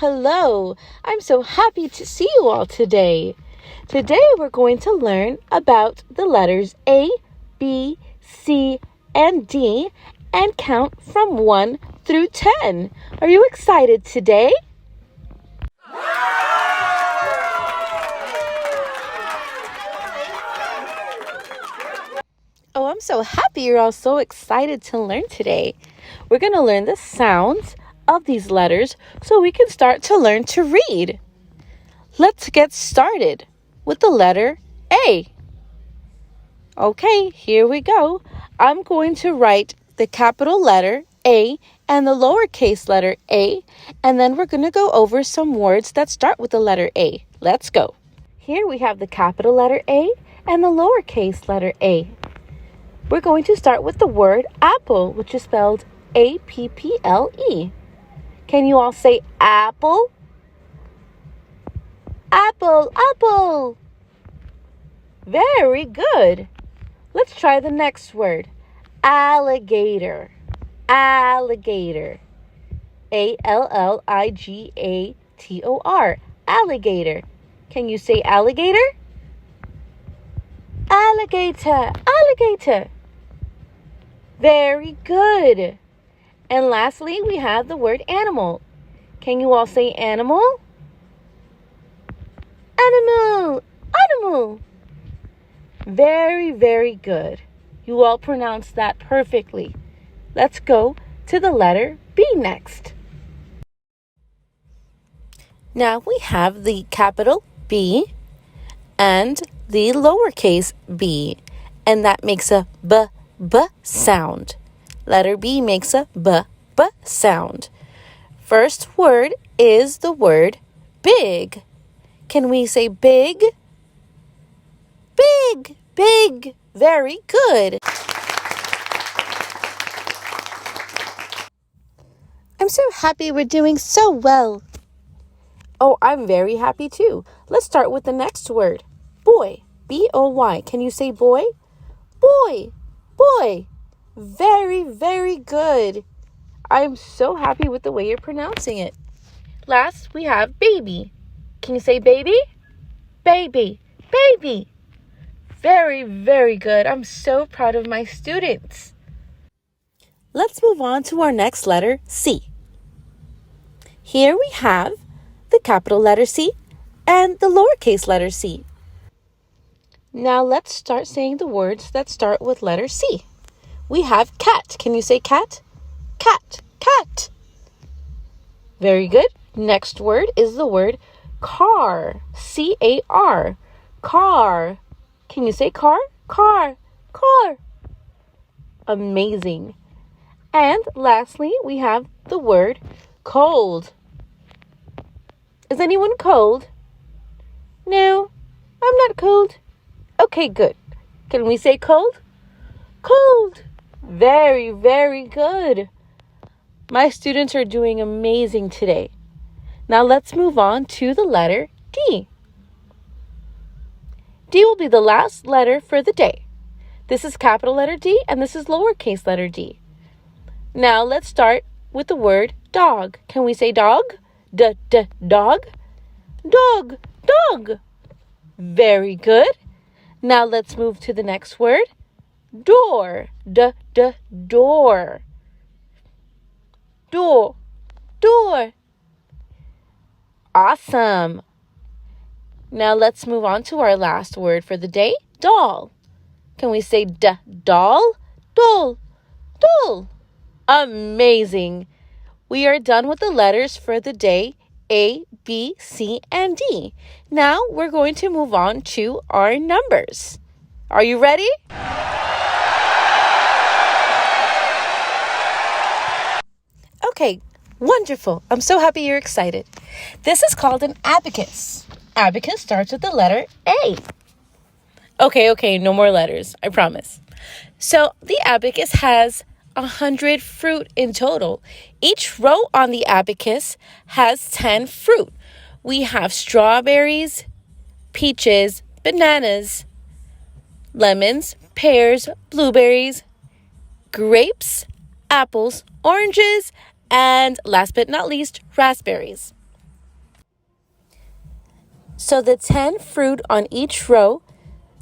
hello. I'm so happy to see you all today. Today we're going to learn about the letters A, B, C, and D and count from 1 through 10. Are you excited today? Oh, I'm so happy you're all so excited to learn today. We're going to learn the sounds of these letters so we can start to learn to read. Let's get started with the letter A. Okay, here we go. I'm going to write the capital letter A and the lowercase letter a, and then we're going to go over some words that start with the letter A. Let's go. Here we have the capital letter A and the lowercase letter a. We're going to start with the word apple, which is spelled A-P-P-L-E. Can you all say apple? Apple, apple. Very good. Let's try the next word. Alligator, alligator. A-L-L-I-G-A-T-O-R, alligator. Can you say alligator? Alligator, alligator. Very good. And lastly, we have the word animal. Can you all say animal? Animal, animal. Very, very good. You all pronounced that perfectly. Let's go to the letter B next. Now we have the capital B and the lowercase b, and that makes a b sound. Letter B makes a b sound. First word is the word big. Can we say big? Big, big. Very good. I'm so happy we're doing so well. Oh, I'm very happy too. Let's start with the next word. Boy, B-O-Y. Can you say boy? Boy, boy. Very, very good. I'm so happy with the way you're pronouncing it. Last, we have baby. Can you say baby? Baby, baby. Very, very good. I'm so proud of my students. Let's move on to our next letter, C. Here we have the capital letter C and the lowercase letter c. Now let's start saying the words that start with letter C. We have cat. Can you say cat? Cat, cat. Very good. Next word is the word car. C-A-R. Car. Can you say car? Car, car. Amazing. And lastly, we have the word cold. Is anyone cold? No, I'm not cold. Okay, good. Can we say cold? Cold. Very, very good. My students are doing amazing today. Now let's move on to the letter D. D will be the last letter for the day. This is capital letter D and this is lowercase letter d. Now let's start with the word dog. Can we say dog? Dog. Dog, dog. Very good. Now let's move to the next word. Door. Door. Door. Door. Awesome. Now let's move on to our last word for the day. Doll. Can we say doll? Doll. Doll. Amazing. We are done with the letters for the day. A, B, C, and D. Now we're going to move on to our numbers. Are you ready? Okay, wonderful. I'm so happy you're excited. This is called an abacus. Abacus starts with the letter A. Okay, no more letters, I promise. So the abacus has 100 fruit in total. Each row on the abacus has 10 fruit. We have strawberries, peaches, bananas, lemons, pears, blueberries, grapes, apples, oranges, and last but not least, raspberries. So the 10 fruit on each row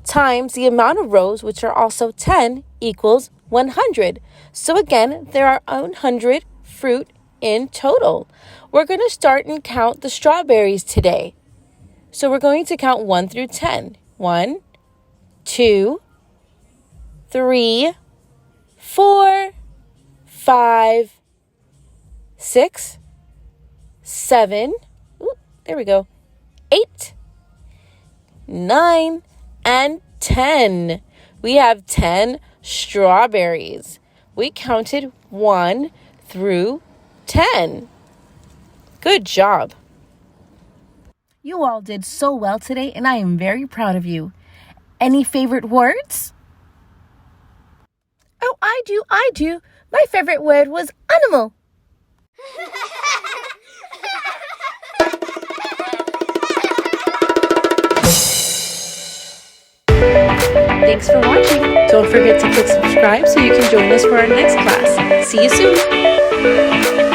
times the amount of rows, which are also 10, equals 100. So again, there are 100 fruit in total. We're going to start and count the strawberries today. So we're going to count 1 through 10. 1, 2, 3, 4, 5, 6, 7, there we go, 8, 9, and 10. We have 10 strawberries. We counted 1 through 10. Good job. You all did so well today, and I am very proud of you. Any favorite words? Oh, I do. My favorite word was animal. Thanks for watching. Don't forget to click subscribe so you can join us for our next class. See you soon.